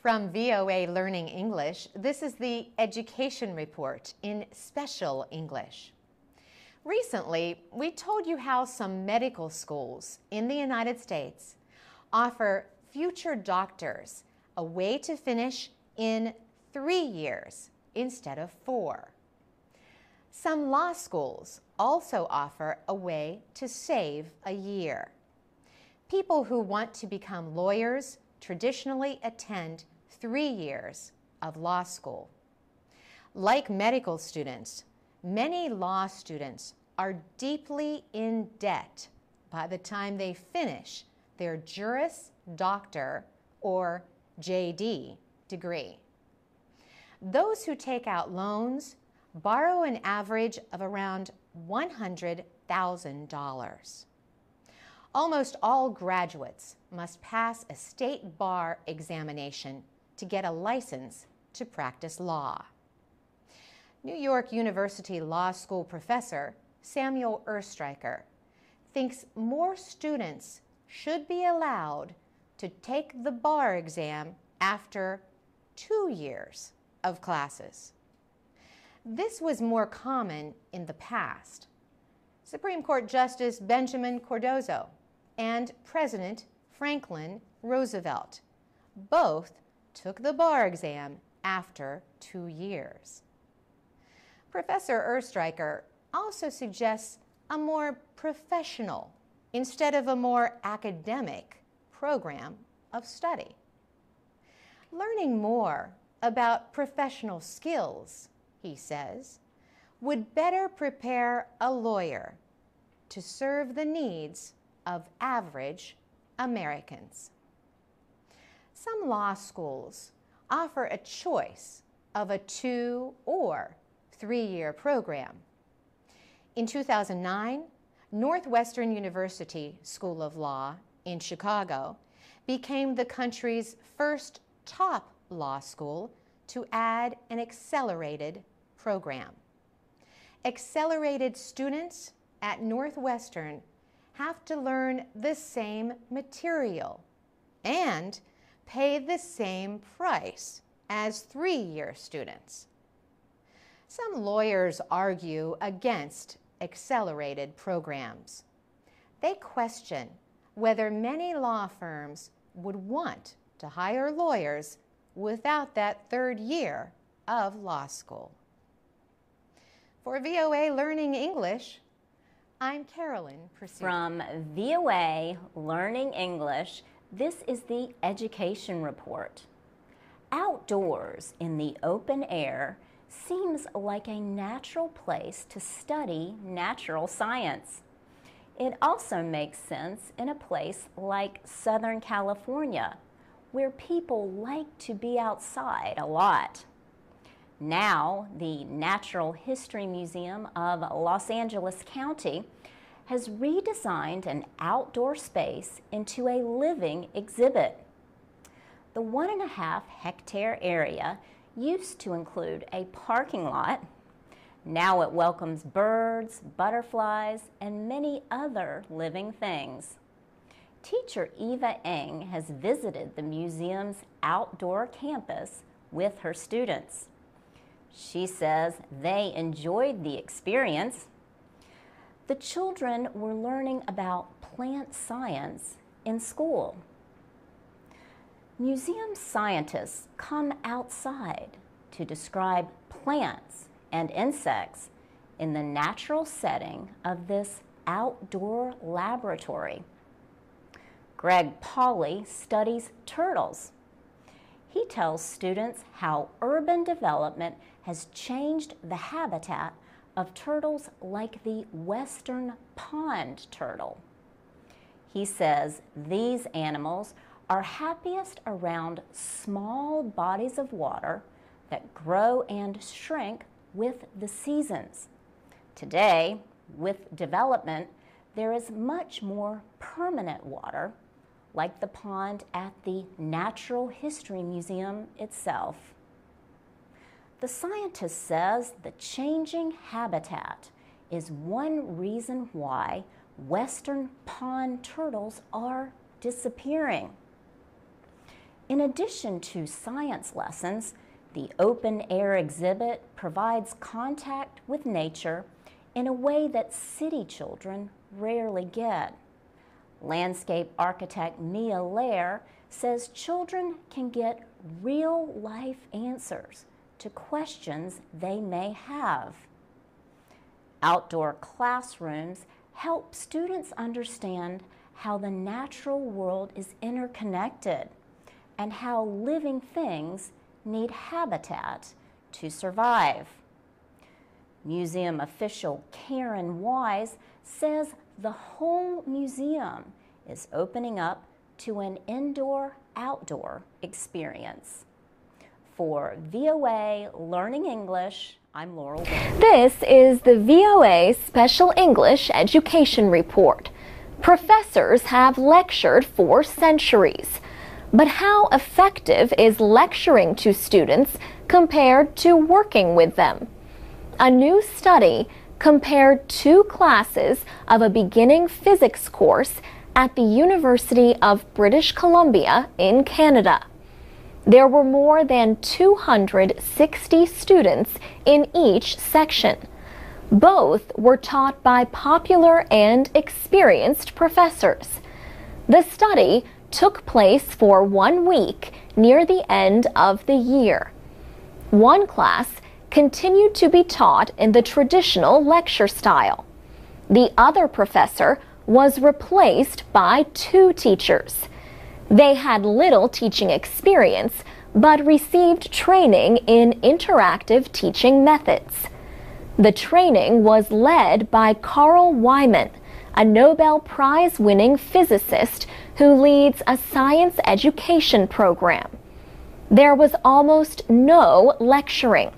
From VOA Learning English, this is the Education Report in Special English. Recently, we told you how some medical schools in the United States offer future doctors a way to finish in 3 years instead of 4. Some law schools also offer a way to save a year. People who want to become lawyers traditionally attend 3 years of law school. Like medical students, many law students are deeply in debt by the time they finish their Juris Doctor or JD degree. Those who take out loans borrow an average of around $100,000. Almost all graduates must pass a state bar examination to get a license to practice law. New York University Law School professor Samuel Erstreicher thinks more students should be allowed to take the bar exam after 2 years of classes. This was more common in the past. Supreme Court Justice Benjamin Cardozo and President Franklin Roosevelt both took the bar exam after 2 years. Professor Erstreicher also suggests a more professional instead of a more academic program of study. Learning more about professional skills, he says, would better prepare a lawyer to serve the needs of average Americans. Some law schools offer a choice of a 2- or 3-year program. In 2009, Northwestern University School of Law in Chicago became the country's first top law school to add an accelerated program. Accelerated students at Northwestern have to learn the same material and pay the same price as 3-year students. Some lawyers argue against accelerated programs. They question whether many law firms would want to hire lawyers without that 3rd year of law school. For VOA Learning English, I'm Carolyn Pursuit. From VOA Learning English, this is the Education Report. Outdoors in the open air seems like a natural place to study natural science. It also makes sense in a place like Southern California, where people like to be outside a lot. Now, the Natural History Museum of Los Angeles County has redesigned an outdoor space into a living exhibit. The 1.5 hectare area used to include a parking lot. Now it welcomes birds, butterflies, and many other living things. Teacher Eva Eng has visited the museum's outdoor campus with her students. She says they enjoyed the experience. The children were learning about plant science in school. Museum scientists come outside to describe plants and insects in the natural setting of this outdoor laboratory. Greg Pauley studies turtles. He tells students how urban development has changed the habitat of turtles like the western pond turtle. He says these animals are happiest around small bodies of water that grow and shrink with the seasons. Today, with development, there is much more permanent water, like the pond at the Natural History Museum itself. The scientist says the changing habitat is one reason why western pond turtles are disappearing. In addition to science lessons, the open-air exhibit provides contact with nature in a way that city children rarely get. Landscape architect Mia Lair says children can get real-life answers to questions they may have. Outdoor classrooms help students understand how the natural world is interconnected and how living things need habitat to survive. Museum official Karen Wise says the whole museum is opening up to an indoor-outdoor experience. For VOA Learning English, I'm Laurel. This is the VOA Special English Education Report. Professors have lectured for centuries. But how effective is lecturing to students compared to working with them? A new study compared 2 classes of a beginning physics course at the University of British Columbia in Canada. There were more than 260 students in each section. Both were taught by popular and experienced professors. The study took place for 1 week near the end of the year. One class continued to be taught in the traditional lecture style. The other professor was replaced by 2 teachers. They had little teaching experience, but received training in interactive teaching methods. The training was led by Carl Wyman, a Nobel Prize-winning physicist who leads a science education program. There was almost no lecturing.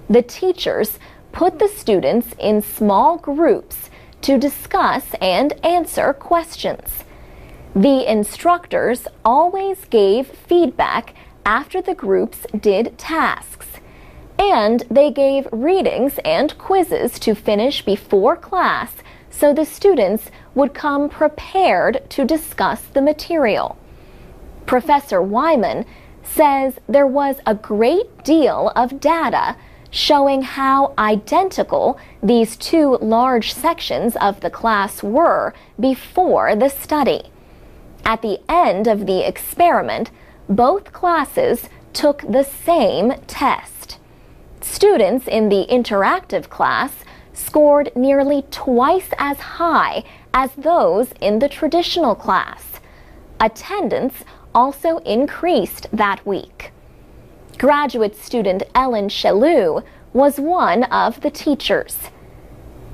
The teachers put the students in small groups to discuss and answer questions. The instructors always gave feedback after the groups did tasks, and they gave readings and quizzes to finish before class so the students would come prepared to discuss the material. Professor Wyman says there was a great deal of data showing how identical these 2 large sections of the class were before the study. At the end of the experiment, both classes took the same test. Students in the interactive class scored nearly twice as high as those in the traditional class. Attendance also increased that week. Graduate student Ellen Chelou was one of the teachers.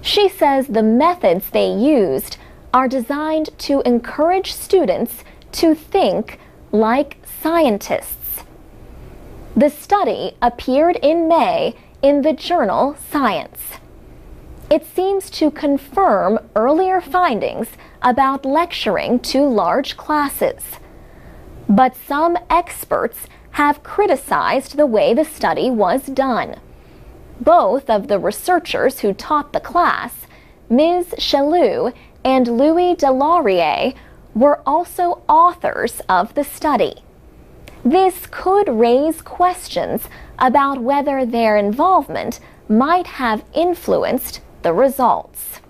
She says the methods they used are designed to encourage students to think like scientists. The study appeared in May in the journal Science. It seems to confirm earlier findings about lecturing to large classes. But some experts have criticized the way the study was done. Both of the researchers who taught the class, Ms. Chelou and Louis Delaurier, were also authors of the study. This could raise questions about whether their involvement might have influenced the results.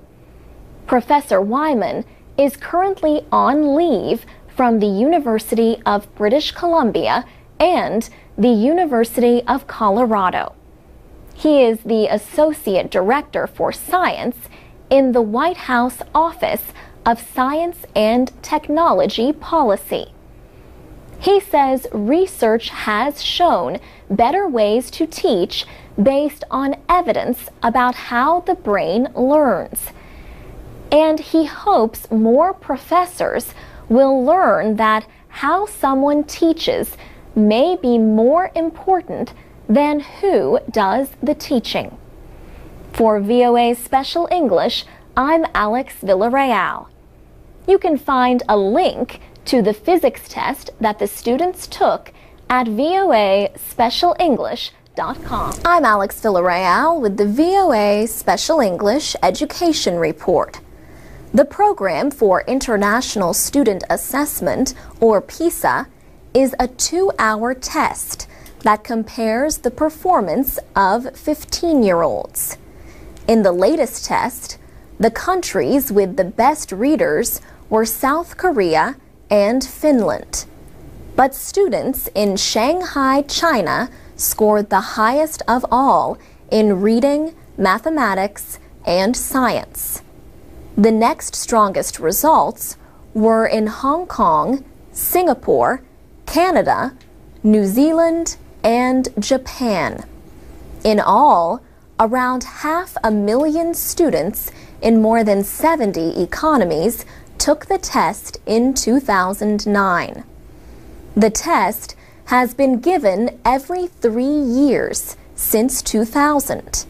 Professor Wyman is currently on leave from the University of British Columbia and the University of Colorado. He is the Associate Director for Science in the White House Office of Science and Technology Policy. He says research has shown better ways to teach based on evidence about how the brain learns. And he hopes more professors will learn that how someone teaches may be more important than who does the teaching. For VOA Special English, I'm Alex Villarreal. You can find a link to the physics test that the students took at voaspecialenglish.com. I'm Alex Villarreal with the VOA Special English Education Report. The Program for International Student Assessment, or PISA, is a 2-hour test that compares the performance of 15-year-olds. In the latest test, the countries with the best readers were South Korea and Finland. But students in Shanghai, China scored the highest of all in reading, mathematics, and science. The next strongest results were in Hong Kong, Singapore, Canada, New Zealand, and Japan. In all, around 500,000 students in more than 70 economies took the test in 2009. The test has been given every 3 years since 2000.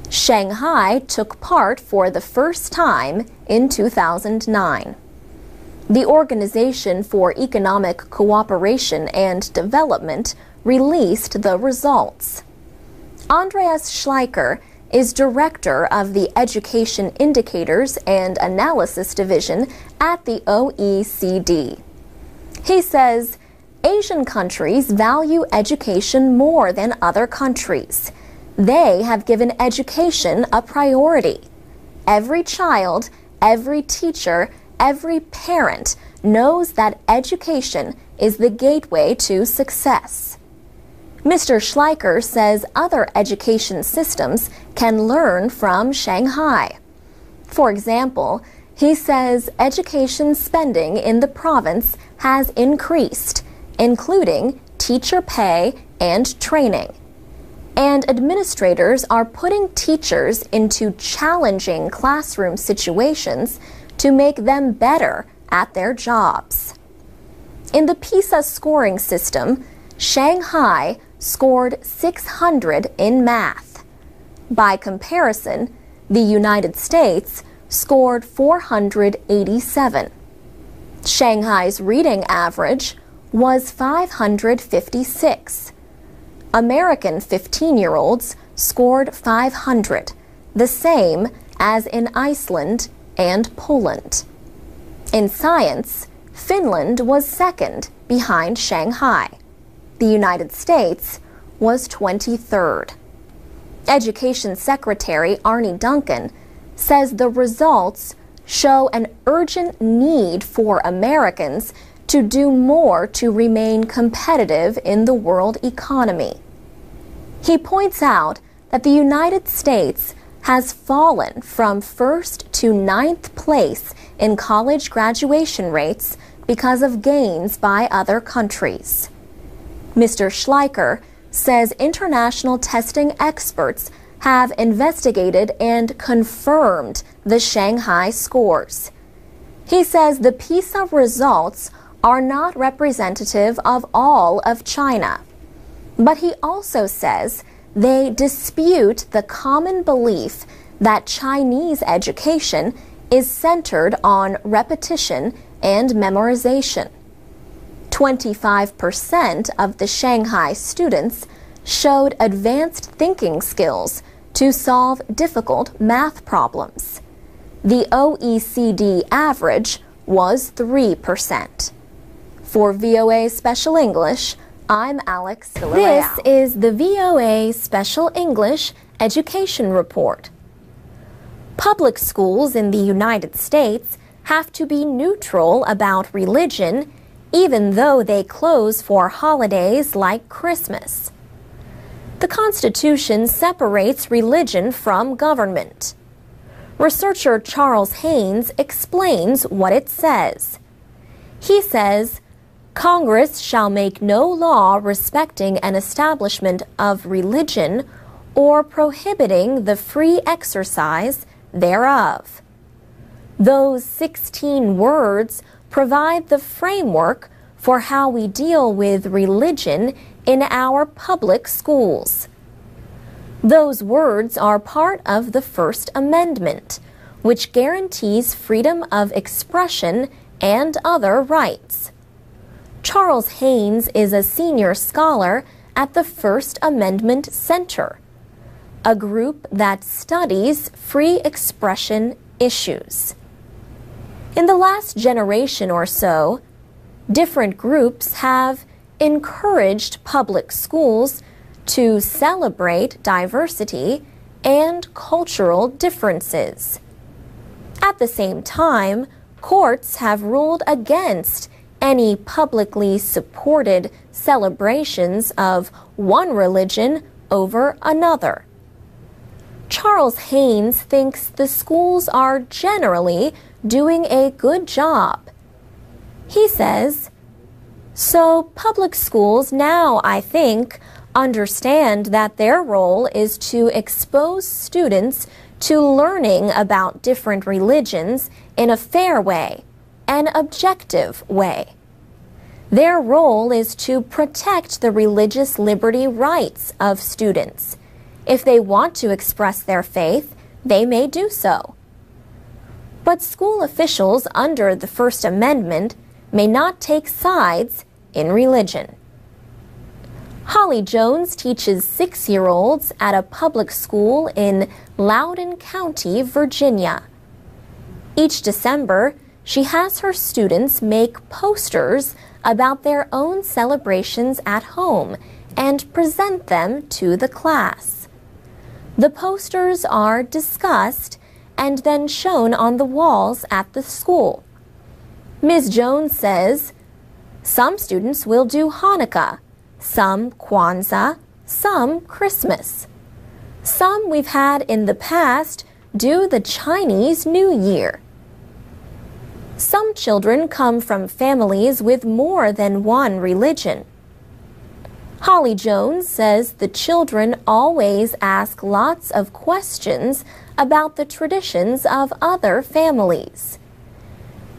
Shanghai took part for the first time in 2009. The Organization for Economic Cooperation and Development released the results. Andreas Schleicher is director of the Education Indicators and Analysis Division at the OECD. He says Asian countries value education more than other countries. They have given education a priority. Every child, every teacher, every parent knows that education is the gateway to success. Mr. Schleicher says other education systems can learn from Shanghai. For example, he says education spending in the province has increased, including teacher pay and training. And administrators are putting teachers into challenging classroom situations to make them better at their jobs. In the PISA scoring system, Shanghai scored 600 in math. By comparison, the United States scored 487. Shanghai's reading average was 556. American 15-year-olds scored 500, the same as in Iceland and Poland. In science, Finland was second behind Shanghai. The United States was 23rd. Education Secretary Arne Duncan says the results show an urgent need for Americans to do more to remain competitive in the world economy. He points out that the United States has fallen from 1st to 9th place in college graduation rates because of gains by other countries. Mr. Schleicher says international testing experts have investigated and confirmed the Shanghai scores. He says the PISA results are not representative of all of China. But he also says they dispute the common belief that Chinese education is centered on repetition and memorization. 25% of the Shanghai students showed advanced thinking skills to solve difficult math problems. The OECD average was 3%. For VOA Special English, I'm Alex Villarreal. This is the VOA Special English Education Report. Public schools in the United States have to be neutral about religion, even though they close for holidays like Christmas. The Constitution separates religion from government. Researcher Charles Haynes explains what it says. He says, Congress shall make no law respecting an establishment of religion or prohibiting the free exercise thereof. Those 16 words provide the framework for how we deal with religion in our public schools. Those words are part of the First Amendment, which guarantees freedom of expression and other rights. Charles Haynes is a senior scholar at the First Amendment Center, a group that studies free expression issues. In the last generation or so, different groups have encouraged public schools to celebrate diversity and cultural differences. At the same time, courts have ruled against any publicly supported celebrations of one religion over another. Charles Haynes thinks the schools are generally doing a good job. He says, "So public schools now, I think, understand that their role is to expose students to learning about different religions in a fair way, an objective way. Their role is to protect the religious liberty rights of students. If they want to express their faith, they may do so. But school officials under the First Amendment may not take sides in religion." Holly Jones teaches 6-year-olds at a public school in Loudoun County, Virginia. Each December, she has her students make posters about their own celebrations at home and present them to the class. The posters are discussed and then shown on the walls at the school. Ms. Jones says, "Some students will do Hanukkah, some Kwanzaa, some Christmas. Some we've had in the past do the Chinese New Year." Some children come from families with more than one religion. Holly Jones says the children always ask lots of questions about the traditions of other families.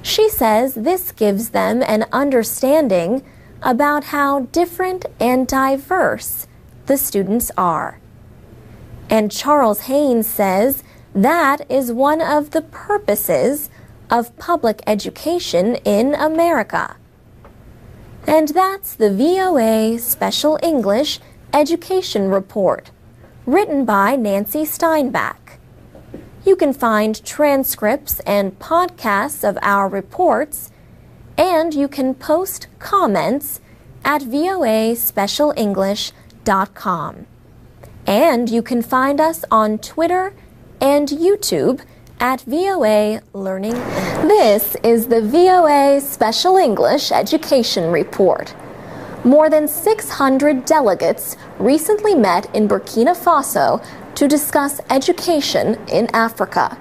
She says this gives them an understanding about how different and diverse the students are. And Charles Haynes says that is one of the purposes of public education in America. And that's the VOA Special English Education Report, written by Nancy Steinbach. You can find transcripts and podcasts of our reports, and you can post comments at voaspecialenglish.com. And you can find us on Twitter and YouTube at VOA Learning English. This is the VOA Special English Education Report. More than 600 delegates recently met in Burkina Faso to discuss education in Africa.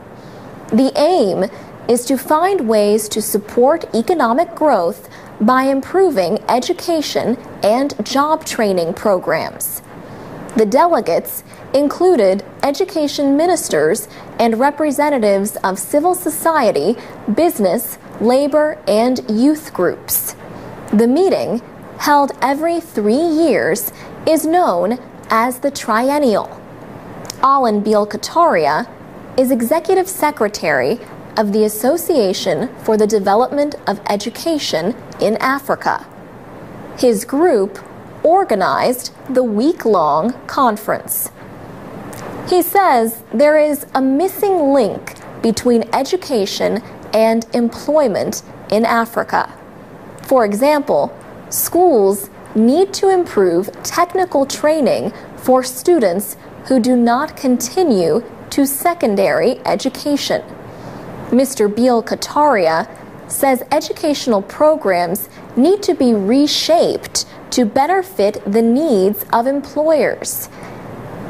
The aim is to find ways to support economic growth by improving education and job training programs. The delegates included education ministers and representatives of civil society, business, labor, and youth groups. The meeting, held every 3 years, is known as the Triennial. Alan Beal-Kataria is Executive Secretary of the Association for the Development of Education in Africa. His group organized the week-long conference. He says there is a missing link between education and employment in Africa. For example, schools need to improve technical training for students who do not continue to secondary education. Mr. Beal-Kataria says educational programs need to be reshaped to better fit the needs of employers.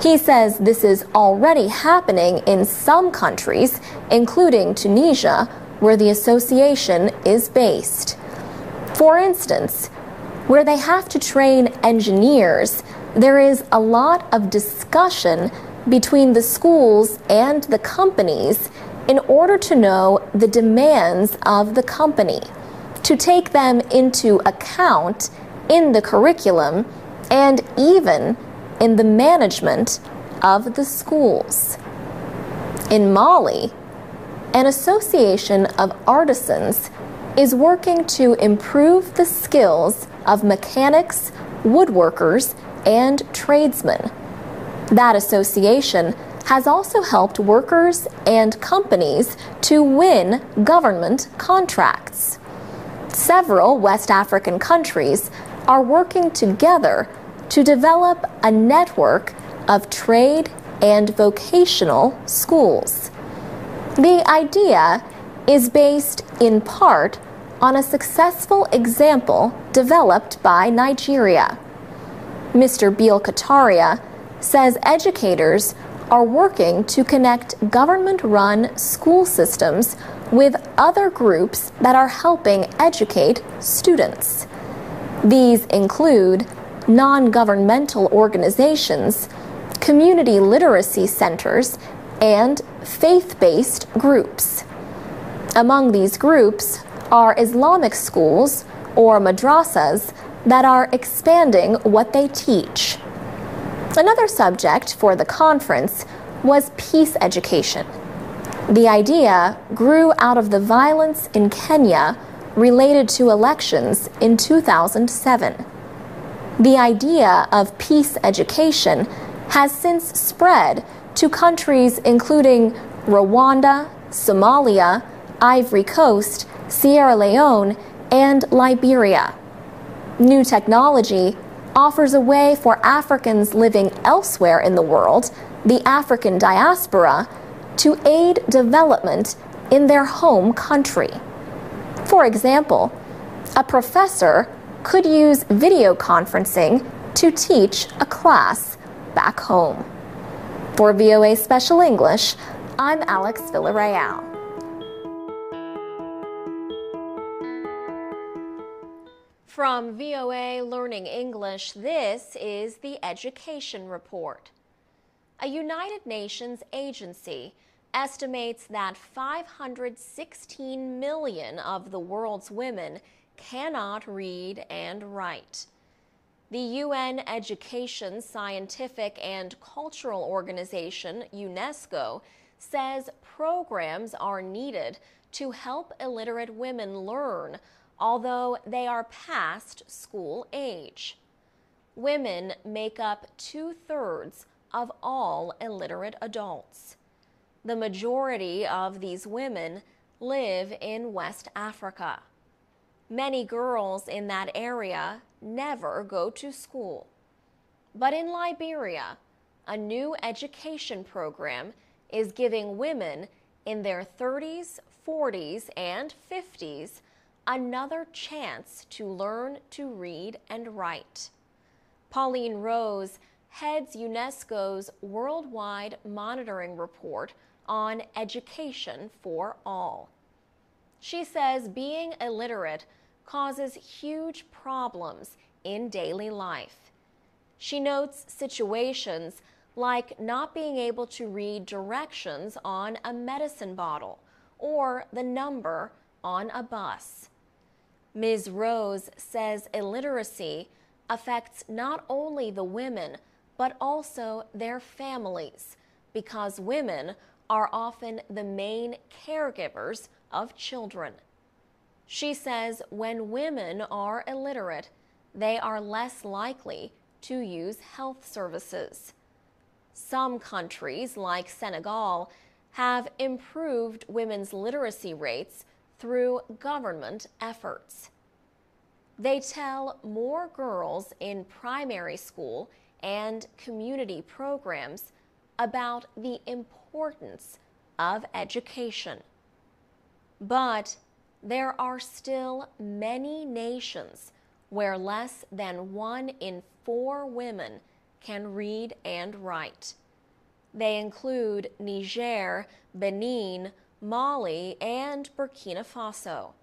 He says this is already happening in some countries, including Tunisia, where the association is based. For instance, where they have to train engineers, there is a lot of discussion between the schools and the companies in order to know the demands of the company, to take them into account in the curriculum and even in the management of the schools. In Mali, an association of artisans is working to improve the skills of mechanics, woodworkers, and tradesmen. That association has also helped workers and companies to win government contracts. Several West African countries are working together to develop a network of trade and vocational schools. The idea is based in part on a successful example developed by Nigeria. Mr. Biel Kataria says educators are working to connect government-run school systems with other groups that are helping educate students. These include non-governmental organizations, community literacy centers, and faith-based groups. Among these groups are Islamic schools or madrasas that are expanding what they teach. Another subject for the conference was peace education. The idea grew out of the violence in Kenya related to elections in 2007. The idea of peace education has since spread to countries including Rwanda, Somalia, Ivory Coast, Sierra Leone, and Liberia. New technology offers a way for Africans living elsewhere in the world, the African diaspora, to aid development in their home country. For example, a professor could use video conferencing to teach a class back home. For VOA Special English, I'm Alex Villarreal. From VOA Learning English, this is the Education Report. A United Nations agency estimates that 516 million of the world's women cannot read and write. The UN Education, Scientific and Cultural Organization, UNESCO, says programs are needed to help illiterate women learn, although they are past school age. Women make up 2/3 of all illiterate adults. The majority of these women live in West Africa. Many girls in that area never go to school. But in Liberia, a new education program is giving women in their 30s, 40s, and 50s another chance to learn to read and write. Pauline Rose heads UNESCO's worldwide monitoring report on education for all. She says being illiterate causes huge problems in daily life. She notes situations like not being able to read directions on a medicine bottle or the number on a bus. Ms. Rose says illiteracy affects not only the women but also their families, because women are often the main caregivers of children. She says when women are illiterate, they are less likely to use health services. Some countries, like Senegal, have improved women's literacy rates through government efforts. They tell more girls in primary school and community programs about the importance of education. But there are still many nations where less than 1 in 4 women can read and write. They include Niger, Benin, Mali, and Burkina Faso.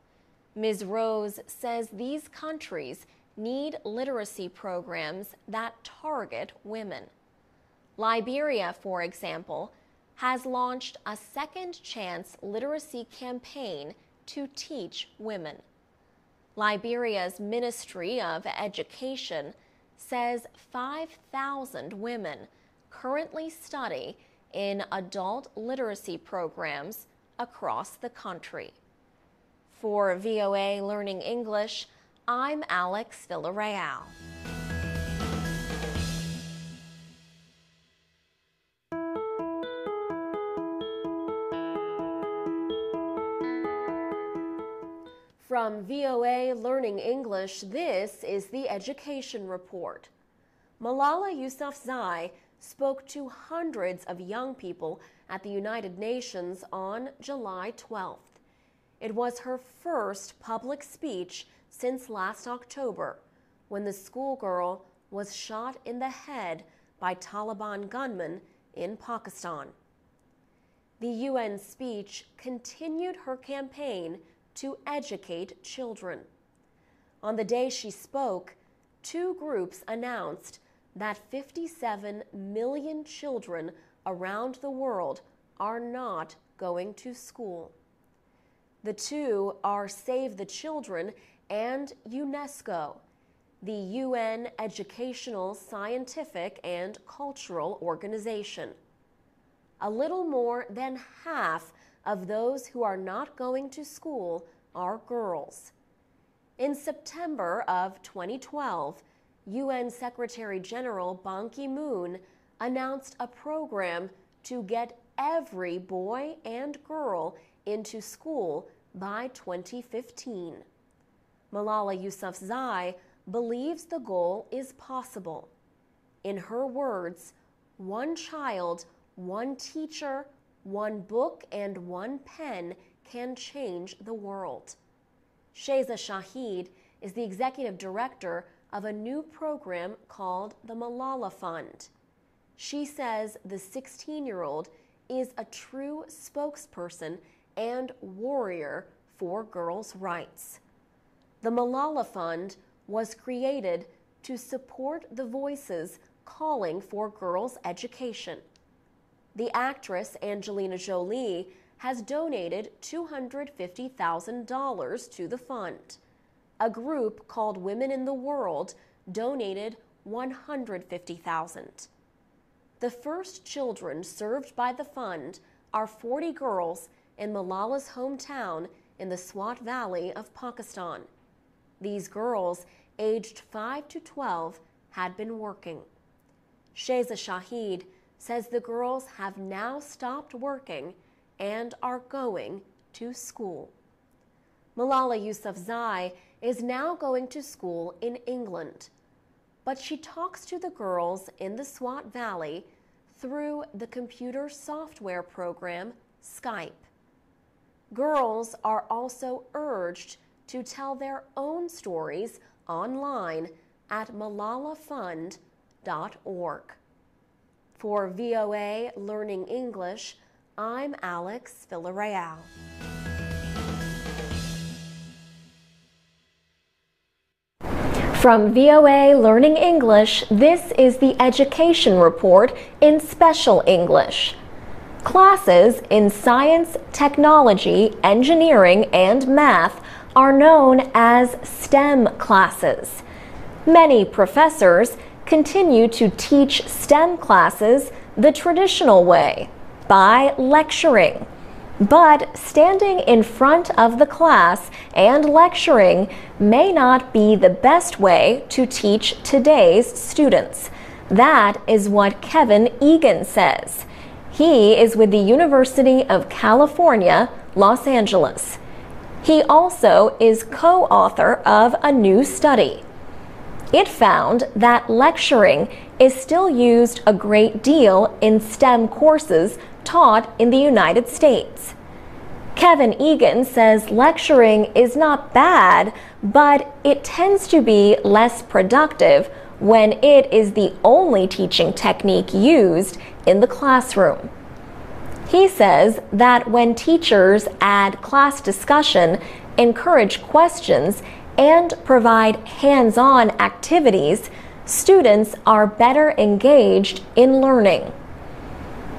Ms. Rose says these countries need literacy programs that target women. Liberia, for example, has launched a second chance literacy campaign to teach women. Liberia's Ministry of Education says 5,000 women currently study in adult literacy programs across the country. For VOA Learning English, I'm Alex Villarreal. From VOA Learning English, this is the Education Report. Malala Yousafzai spoke to hundreds of young people at the United Nations on July 12th. It was her first public speech since last October, when the schoolgirl was shot in the head by Taliban gunmen in Pakistan. The UN speech continued her campaign to educate children. On the day she spoke, two groups announced that 57 million children around the world are not going to school. The two are Save the Children and UNESCO, the UN educational, scientific, and cultural organization. A little more than half of those who are not going to school are girls. In September of 2012, UN Secretary General Ban Ki-moon announced a program to get every boy and girl into school by 2015. Malala Yousafzai believes the goal is possible. In her words, one child, one teacher, one book, and one pen can change the world. Sheza Shahid is the executive director of a new program called the Malala Fund. She says the 16-year-old is a true spokesperson and warrior for girls' rights. The Malala Fund was created to support the voices calling for girls' education. The actress Angelina Jolie has donated $250,000 to the fund. A group called Women in the World donated $150,000. The first children served by the fund are 40 girls in Malala's hometown in the Swat Valley of Pakistan. These girls, aged 5 to 12, had been working. Sheza Shahid says the girls have now stopped working and are going to school. Malala Yousafzai is now going to school in England, but she talks to the girls in the Swat Valley through the computer software program Skype. Girls are also urged to tell their own stories online at malalafund.org. For VOA Learning English, I'm Alex Villarreal. From VOA Learning English, this is the Education Report in Special English. Classes in science, technology, engineering, and math are known as STEM classes. Many professors continue to teach STEM classes the traditional way, by lecturing. But standing in front of the class and lecturing may not be the best way to teach today's students. That is what Kevin Egan says. He is with the University of California, Los Angeles. He also is co-author of a new study. It found that lecturing is still used a great deal in STEM courses taught in the United States. Kevin Egan says lecturing is not bad, but it tends to be less productive when it is the only teaching technique used in the classroom. He says that when teachers add class discussion, encourage questions, and provide hands-on activities, students are better engaged in learning.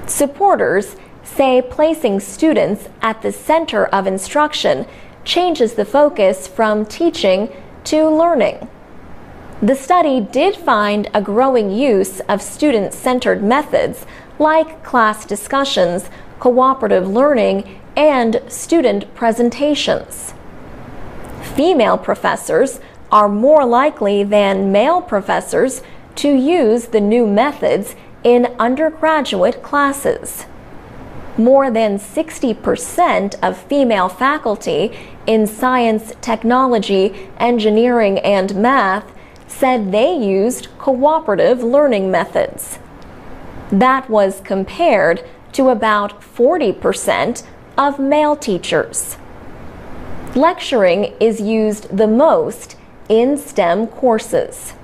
Supporters say placing students at the center of instruction changes the focus from teaching to learning. The study did find a growing use of student-centered methods like class discussions, cooperative learning, and student presentations. Female professors are more likely than male professors to use the new methods in undergraduate classes. More than 60% of female faculty in science, technology, engineering, and math said they used cooperative learning methods. That was compared to about 40% of male teachers. Lecturing is used the most in STEM courses.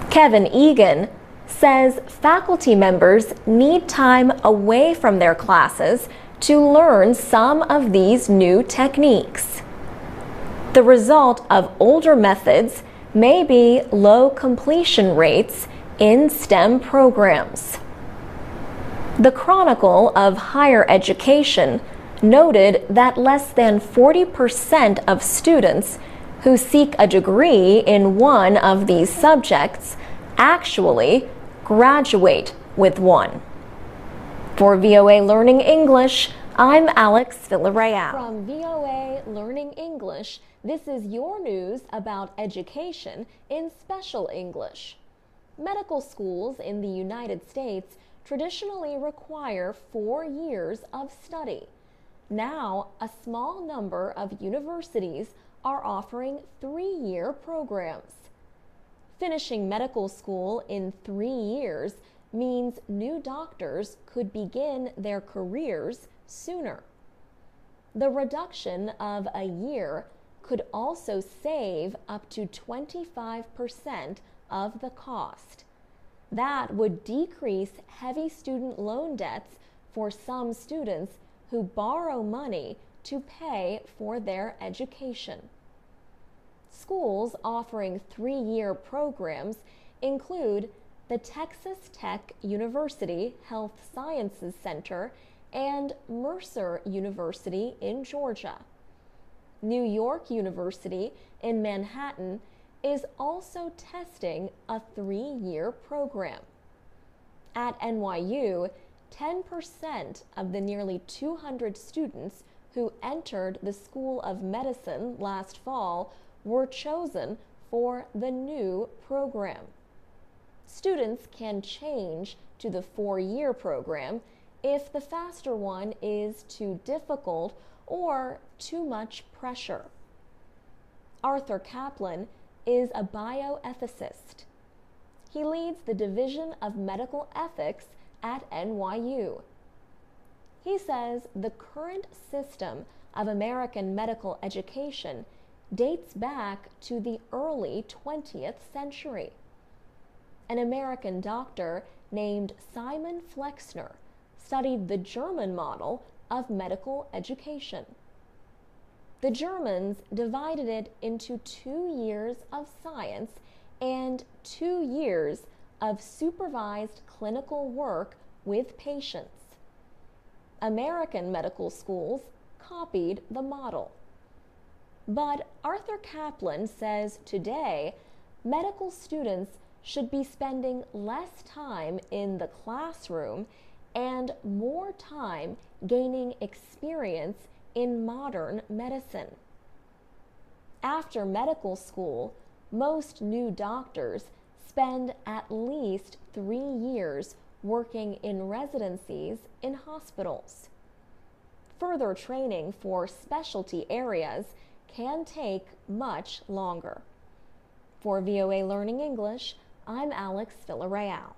Kevin Egan says faculty members need time away from their classes to learn some of these new techniques. The result of older methods may be low completion rates in STEM programs. The Chronicle of Higher Education noted that less than 40% of students who seek a degree in one of these subjects actually graduate with one. For VOA Learning English, I'm Alex Villarreal. From VOA Learning English, this is your news about education in special English. Medical schools in the United States traditionally require 4 years of study. Now, a small number of universities are offering 3-year programs. Finishing medical school in 3 years means new doctors could begin their careers sooner. The reduction of a year could also save up to 25% of the cost. That would decrease heavy student loan debts for some students who borrow money to pay for their education. Schools offering 3-year programs include the Texas Tech University Health Sciences Center and Mercer University in Georgia. New York University in Manhattan is also testing a 3-year program. At NYU, 10% of the nearly 200 students who entered the School of Medicine last fall were chosen for the new program. Students can change to the 4-year program if the faster one is too difficult or too much pressure. Arthur Kaplan is a bioethicist. He leads the Division of Medical Ethics at NYU. He says the current system of American medical education dates back to the early 20th century. An American doctor named Simon Flexner studied the German model of medical education. The Germans divided it into 2 years of science and 2 years of supervised clinical work with patients. American medical schools copied the model. But Arthur Kaplan says today, medical students should be spending less time in the classroom and more time gaining experience in modern medicine. After medical school, most new doctors spend at least 3 years working in residencies in hospitals. Further training for specialty areas can take much longer. For VOA Learning English, I'm Alex Villarreal.